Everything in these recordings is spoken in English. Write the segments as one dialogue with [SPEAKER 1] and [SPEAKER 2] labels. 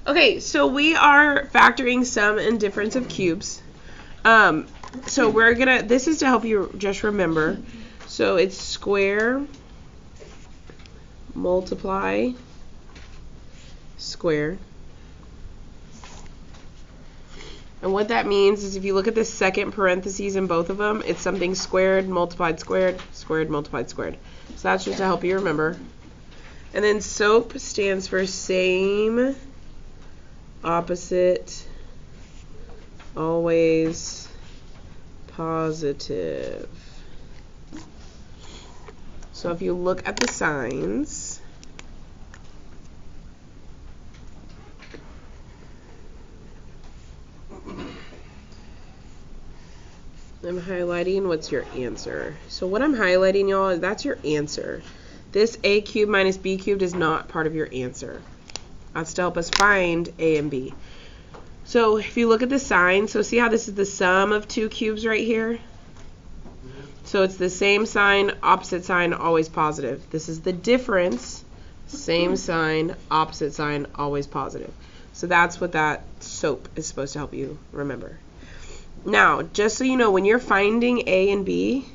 [SPEAKER 1] Okay, so we are factoring sum and difference of cubes. So this is to help you just remember. So it's square multiply square. And what that means is if you look at the second parentheses in both of them, it's something squared, multiplied, squared, squared, multiplied, squared. So that's just to help you remember. And then SOAP stands for same, opposite, always, positive. So if you look at the signs, I'm highlighting what's your answer. So what I'm highlighting, y'all, is that's your answer. This a cubed minus b cubed is not part of your answer. That's to help us find a and b. So if you look at the sign, so see how this is the sum of two cubes right here? So it's the same sign, opposite sign, always positive. This is the difference, same sign, opposite sign, always positive. So that's what that SOAP is supposed to help you remember. Now, just so you know, when you're finding a and b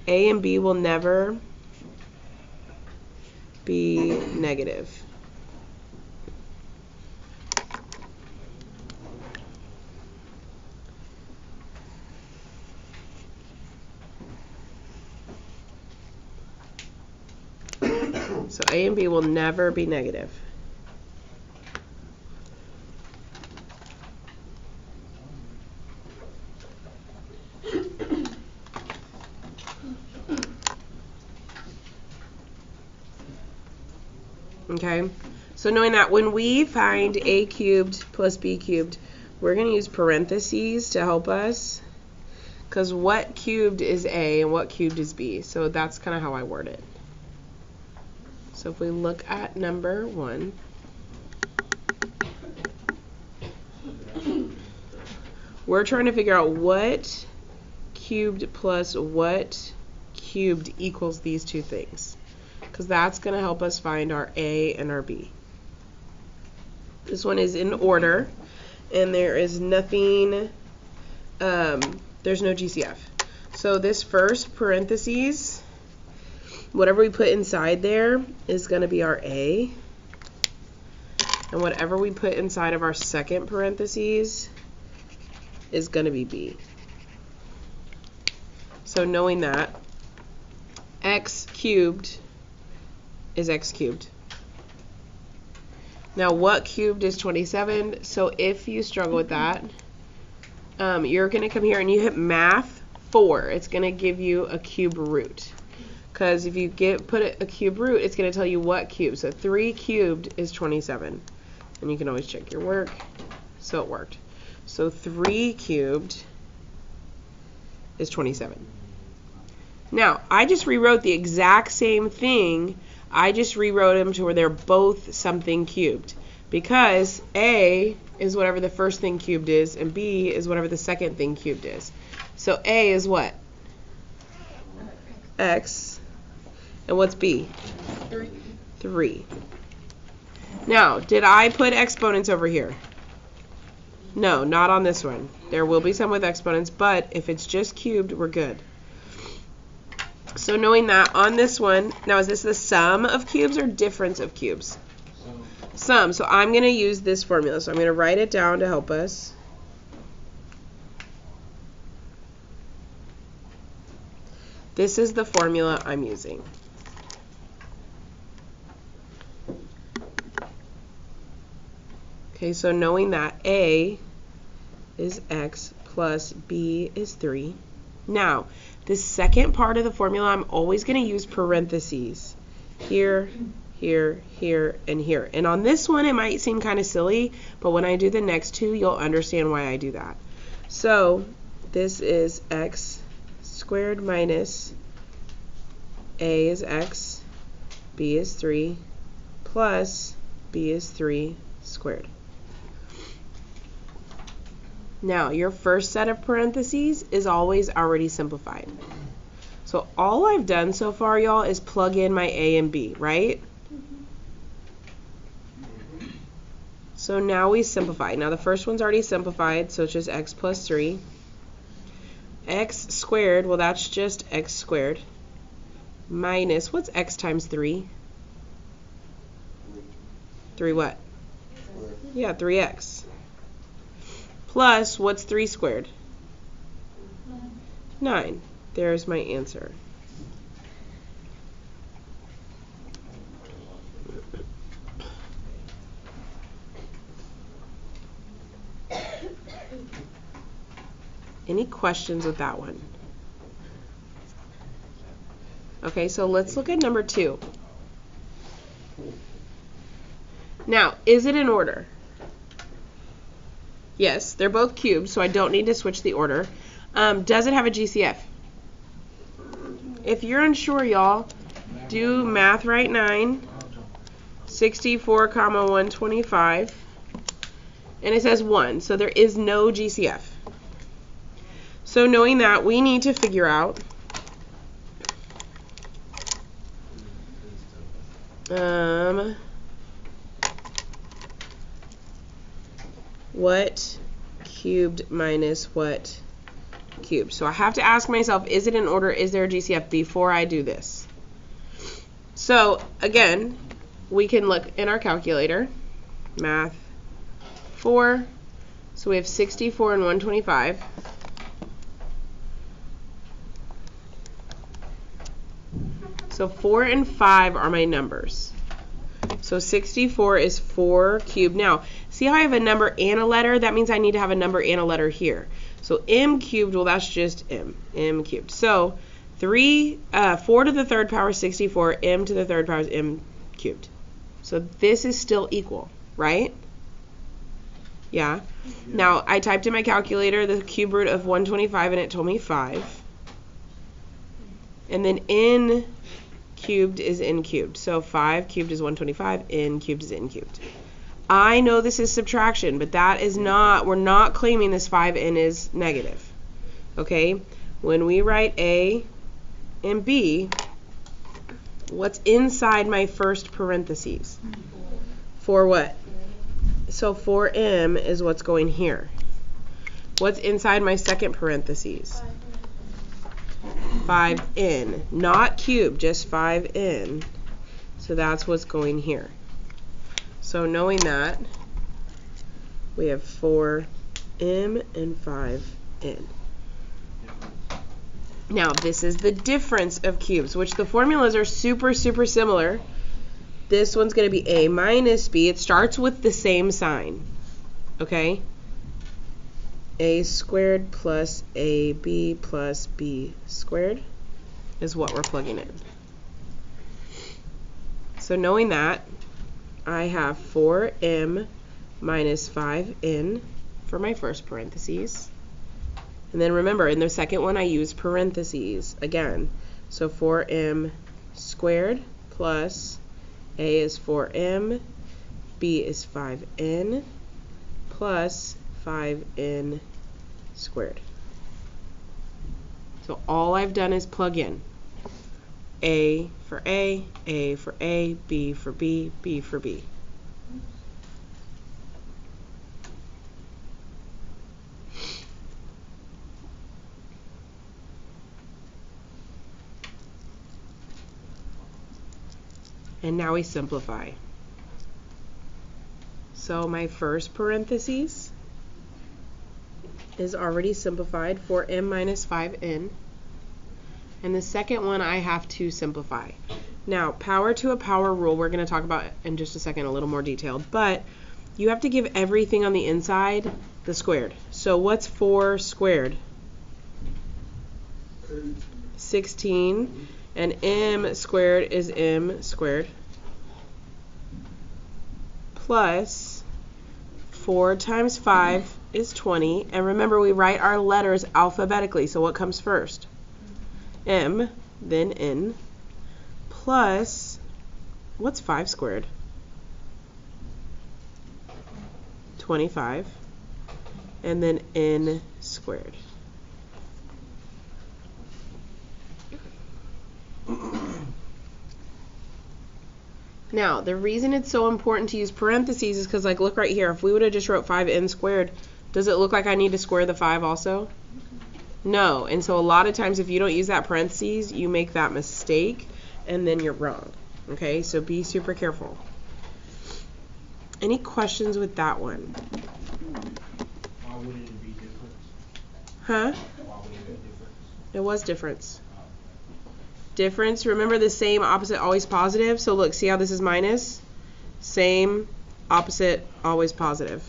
[SPEAKER 1] will never be negative. So a and b will never be negative. Okay, so knowing that when we find a cubed plus b cubed, we're going to use parentheses to help us, because what cubed is a and what cubed is b. So that's kind of how I word it. So if we look at number 1, we're trying to figure out what cubed plus what cubed equals these two things, because that's going to help us find our a and our b. This one is in order, and there is nothing, there's no GCF. So this first parentheses, whatever we put inside there is going to be our a, and whatever we put inside of our second parentheses is going to be b. So knowing that, x cubed is x cubed. Now what cubed is 27? So if you struggle with that, you're going to come here and you hit math 4. It's going to give you a cube root. Because if you put a cube root, it's going to tell you what cube. So 3 cubed is 27. And you can always check your work. So it worked. So 3 cubed is 27. Now, I just rewrote the exact same thing. I just rewrote them to where they're both something cubed. Because A is whatever the first thing cubed is, and B is whatever the second thing cubed is. So A is what? X. And what's B? 3. Now, did I put exponents over here? No, not on this one. There will be some with exponents, but if it's just cubed, we're good. So knowing that on this one, now is this the sum of cubes or difference of cubes? Sum. So I'm going to use this formula. So I'm going to write it down to help us. This is the formula I'm using. Okay, so knowing that A is x plus B is 3. Now, the second part of the formula, I'm always going to use parentheses. Here, here, here, and here. And on this one, it might seem kind of silly, but when I do the next two, you'll understand why I do that. So, this is x squared minus A is x, B is 3, plus B is 3 squared. Now, your first set of parentheses is always already simplified. So all I've done so far, y'all, is plug in my A and B, right? So now we simplify. Now the first one's already simplified, so it's just x plus 3. X squared, well that's just x squared. Minus, what's x times 3? 3 what? Yeah, 3x. Plus, what's 3 squared? 9. There's my answer. Any questions with that one? Okay, so let's look at number 2. Now, is it in order? Yes, they're both cubes, so I don't need to switch the order. Does it have a GCF? If you're unsure, y'all, do Math Right 9, 64, 125, and it says 1, so there is no GCF. So knowing that, we need to figure out what cubed minus what cubed. So I have to ask myself, is it in order, is there a GCF before I do this? So again, we can look in our calculator, Math 4, so we have 64 and 125. So 4 and 5 are my numbers. So 64 is 4 cubed. Now, see how I have a number and a letter? That means I need to have a number and a letter here. So m cubed, well, that's just m cubed. So 4 to the third power is 64, m to the third power is m cubed. So this is still equal, right? Yeah. Now, I typed in my calculator the cube root of 125, and it told me 5. And then n cubed is n cubed. So 5 cubed is 125, n cubed is n cubed. I know this is subtraction, but that is not, we're not claiming this 5n is negative. Okay? When we write A and B, what's inside my first parentheses? 4 what? So 4m is what's going here. What's inside my second parentheses? 5n, not cubed, just 5n. So that's what's going here. So knowing that, we have 4m and 5n. Now this is the difference of cubes, which the formulas are super similar. This one's going to be a minus b. It starts with the same sign. Okay? A squared plus ab plus b squared is what we're plugging in. So knowing that, I have 4m minus 5n for my first parentheses. And then remember, in the second one I use parentheses again. So 4m squared plus a is 4m, b is 5n, plus 5n squared. So all I've done is plug in A for A for A, B for B, B for B. And now we simplify. So my first parentheses is already simplified, 4m minus 5n. And the second one I have to simplify. Now, power to a power rule, we're going to talk about in just a second, a little more detailed, but you have to give everything on the inside the squared. So what's 4 squared? 16. And m squared is m squared. Plus 4 times 5 is 20. And remember, we write our letters alphabetically. So what comes first? M, then n, plus, what's 5 squared? 25. And then n squared. Now, the reason it's so important to use parentheses is because, like, look right here. If we would have just wrote 5n squared, does it look like I need to square the 5 also? No. And so a lot of times if you don't use that parentheses, you make that mistake, and then you're wrong. Okay, so be super careful. Any questions with that one?
[SPEAKER 2] Why would it be difference?
[SPEAKER 1] Huh?
[SPEAKER 2] Why would it be difference?
[SPEAKER 1] It was difference. Difference, remember the same, opposite, always positive. So look, see how this is minus? Same, opposite, always positive.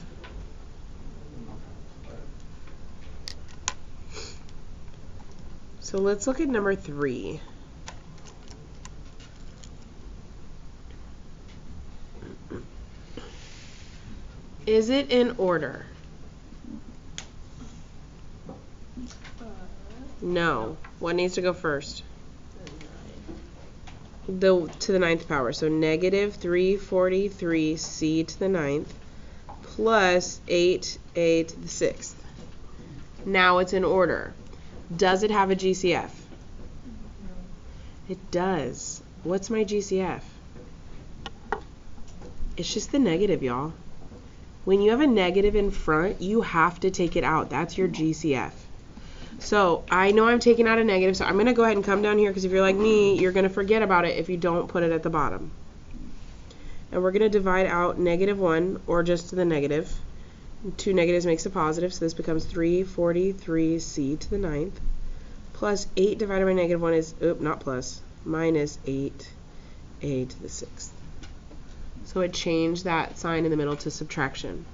[SPEAKER 1] So let's look at number 3. Is it in order? No. What needs to go first? To the 9th power. So negative 343c to the 9th plus 8a to the 6th. Now it's in order. Does it have a GCF? It does. What's my GCF? It's just the negative, y'all. When you have a negative in front, you have to take it out. That's your GCF. So I know I'm taking out a negative, so I'm going to go ahead and come down here, because if you're like me, you're going to forget about it if you don't put it at the bottom. And we're going to divide out -1, or just to the negative. 2 negatives makes a positive, so this becomes 343c to the 9th, plus 8 divided by -1 is, not plus, minus 8a to the 6th. So it changed that sign in the middle to subtraction.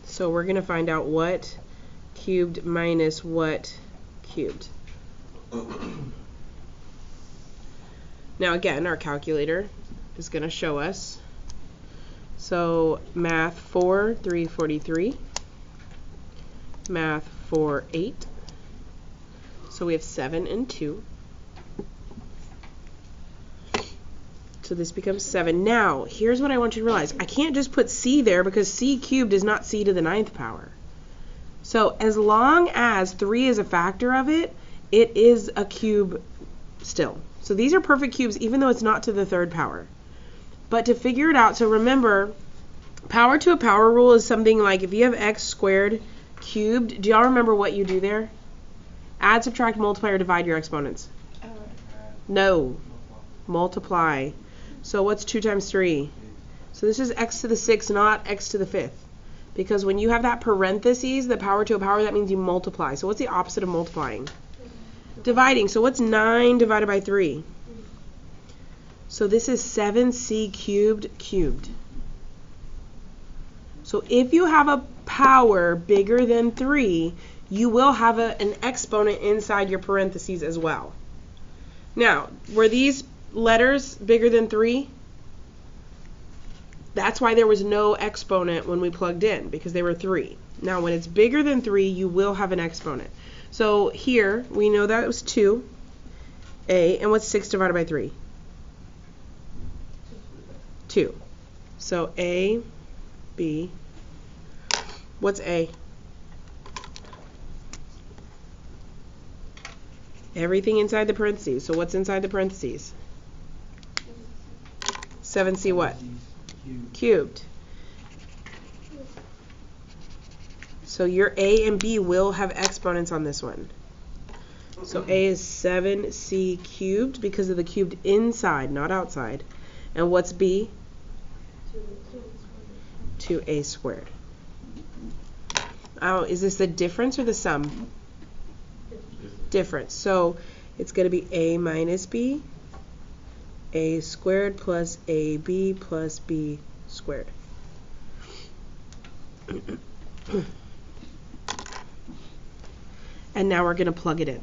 [SPEAKER 1] So we're going to find out what cubed minus what cubed. Now again, our calculator is going to show us. So math 4, 343. Math 4, 8. So we have 7 and 2. So this becomes 7. Now, here's what I want you to realize. I can't just put c there because c cubed is not c to the 9th power. So as long as 3 is a factor of it, it is a cube still. So these are perfect cubes even though it's not to the 3rd power. But to figure it out, so remember, power to a power rule is something like if you have x squared cubed, do y'all remember what you do there? Add, subtract, multiply, or divide your exponents. No. Multiply. So what's 2 times 3? So this is x to the 6th, not x to the 5th. Because when you have that parentheses, the power to a power, that means you multiply. So what's the opposite of multiplying? Dividing. So what's 9 divided by 3? So this is 7c cubed cubed. So if you have a power bigger than 3, you will have an exponent inside your parentheses as well. Now, were these letters bigger than 3? That's why there was no exponent when we plugged in, because they were 3. Now, when it's bigger than 3, you will have an exponent. So here, we know that it was 2, a, and what's 6 divided by 3? 2. So a, b, what's a? Everything inside the parentheses. So what's inside the parentheses? 7c what? Cubed. So your a and b will have exponents on this one. So a is 7c cubed because of the cubed inside, not outside. And what's b? 2a squared. Oh, is this the difference or the sum? Difference. So it's going to be a minus b, a squared plus ab plus b squared. And now we're going to plug it in.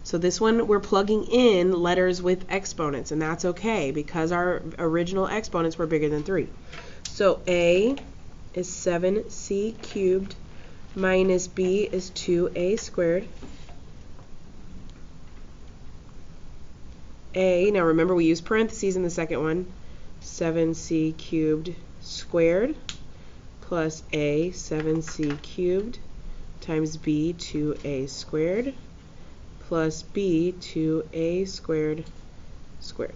[SPEAKER 1] So this one we're plugging in letters with exponents, and that's okay because our original exponents were bigger than 3. So a is 7c cubed minus b is 2a squared. A, now remember we used parentheses in the second one, 7c cubed squared plus a, 7c cubed times b, 2a squared plus b, 2a squared squared.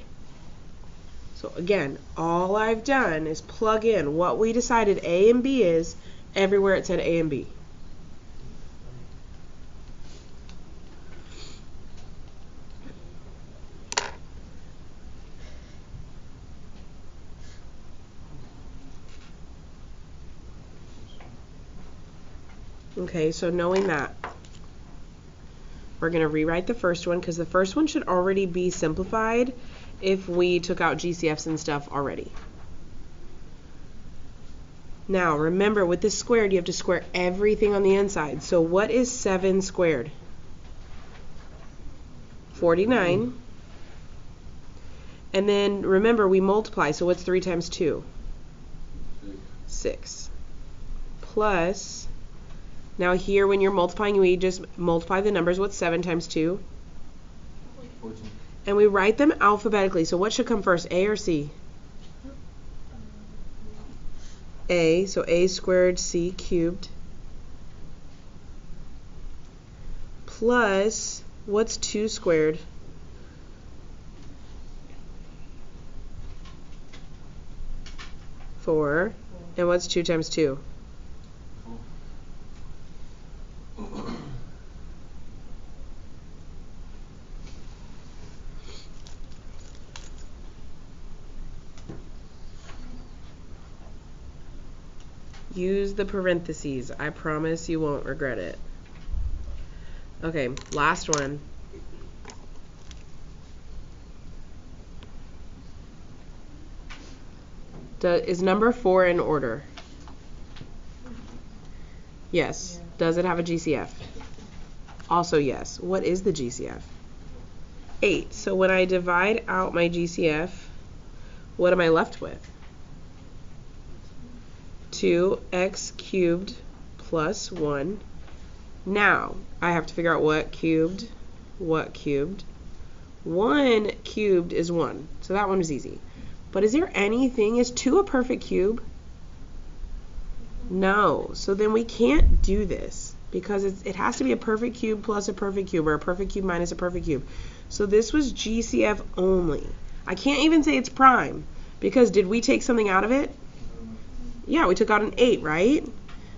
[SPEAKER 1] So again, all I've done is plug in what we decided a and b is everywhere it said a and b. Okay, so knowing that, we're going to rewrite the first one because the first one should already be simplified if we took out GCFs and stuff already. Now, remember, with this squared, you have to square everything on the inside. So what is 7 squared? 49. And then, remember, we multiply. So what's 3 times 2? 6. Plus, now here when you're multiplying, we just multiply the numbers. What's 7 times 2?
[SPEAKER 2] 14.
[SPEAKER 1] And we write them alphabetically. So what should come first, A or C? A, so A squared C cubed. Plus, what's 2 squared? 4. And what's 2 times 2? Use the parentheses. I promise you won't regret it. Okay, last one. Is number 4 in order? Yes. Does it have a GCF? Also yes. What is the GCF? 8. So when I divide out my GCF, what am I left with? 2x cubed plus 1. Now, I have to figure out what cubed. 1 cubed is 1. So that one is easy. But is there anything, is 2 a perfect cube? No. So then we can't do this because it has to be a perfect cube plus a perfect cube or a perfect cube minus a perfect cube. So this was GCF only. I can't even say it's prime because did we take something out of it? Yeah, we took out an 8, right?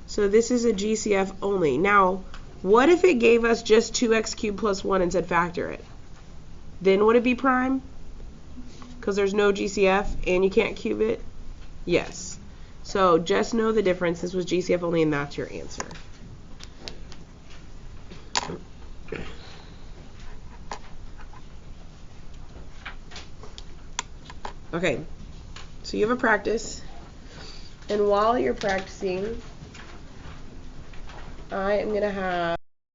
[SPEAKER 1] So this is a GCF only. Now, what if it gave us just 2x cubed plus 1 and said factor it? Then would it be prime? Because there's no GCF and you can't cube it? Yes. So just know the difference. This was GCF only and that's your answer. Okay, so you have a practice. And while you're practicing, I am going to have